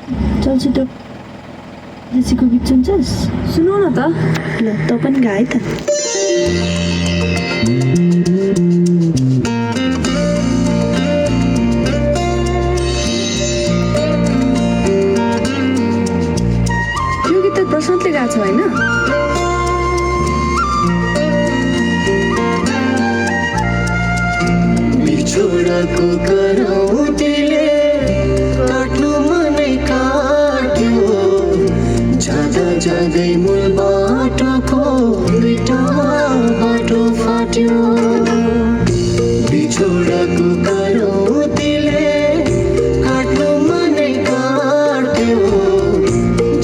चलचित्र जेसीको गीत सुन्छस्? सुनौ न त। ल तँ पनि गा है त। यो गीत त प्रशान्तले गाएको छ होइन? बिछोडको करौँतीले काट्नु मनै काट्यो, जाँदा जाँदै मूल बाटोको दुईटा बाटो फाट्यो। बिछोडको करौँतीले काट्नु मनै काट्यो,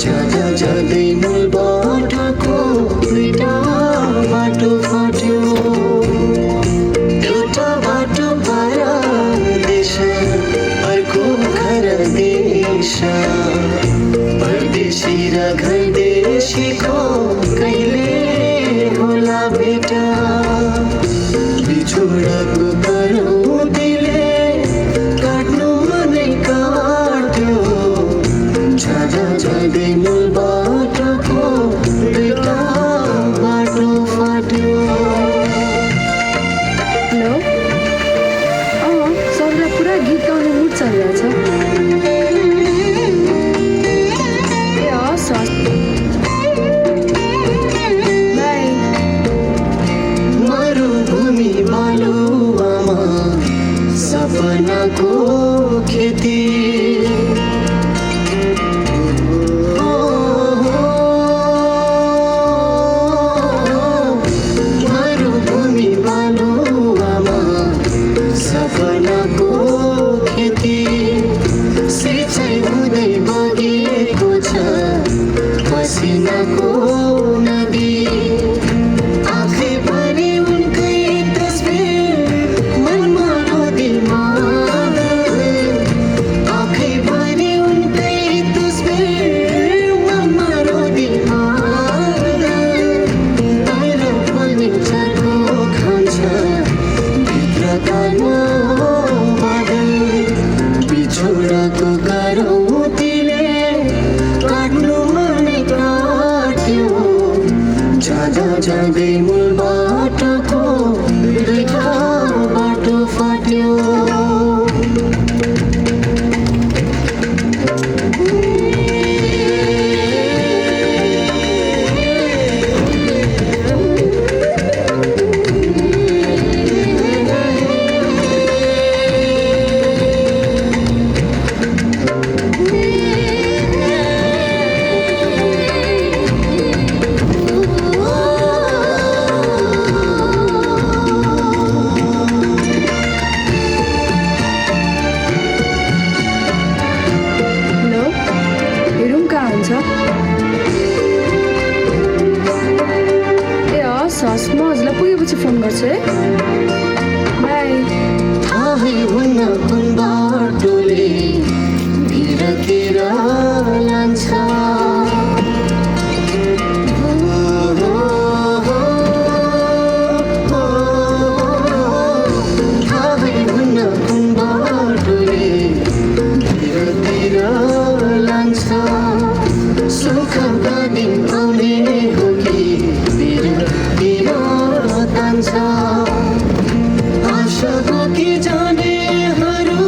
जाँदा जाँदै मूल बाटोको दुईटा बाटो फाट्यो। एउटा बाटो परदेश, अर्को घर देश, परदेशी र घरदेशीको कहिले होला भेट। बिछोडको करौँतीले काट्नु मनै काट्यो, जाँदा जाँदै मूल बाटोको दुईटा बाटो फाट्यो। हेलो। सरलाई पुरा गीत गाउने मुड चलिरहेछ। ए हस् हस्। बाई। मरुभूमि बालुवामा सपनाको खेती, मरुभूमि बालुवामा सपनाको खेती, सिँचाइ हुँदै बगेको छ पसिनाको नदी। आँखै भरि उनकै तस्बिर मनमा दिमाग, आँखै भरि उनकै तस्बिर मनमा दिमाग। बाहिर पनि चर्को खान्छ भित्र कानमा बादल। बिछोडको करौँतीले काट्नु मनै काट्यो, जाँदा जाँदै मूल बाटोको दुईटा बाटो फाट्यो। हेलो। हेरौँ कहाँ हुन्छ। ए हस् हस्, म हजुरलाई पुगेपछि फोन गर्छु है। बाई। थाहै हुन्न कुन बाटोले भिरतिर लान्छ। थाहै हुन्न कुन बाटोले भिरतिर लान्छ। सुखका दिन आउने हो कि भिरतिर तान्छ। आशा बोकी जानेहरू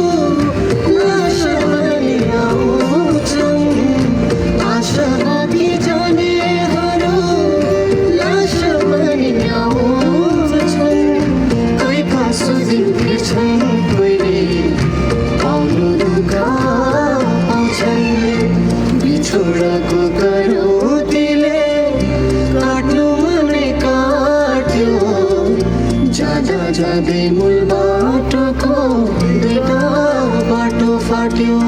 लास बनी आउँछन्, आशा बोकी जानेहरू लास बनी आउँछन्। कोही पासो दिन फिर्छन्, कोहीले आउनु दुःख पाउँछन्। बिछोडको करौँतीले काट्नु मनै काट्यो, जाँदा जाँदै मूल बाटोको दुईटा बाटो फाट्यो।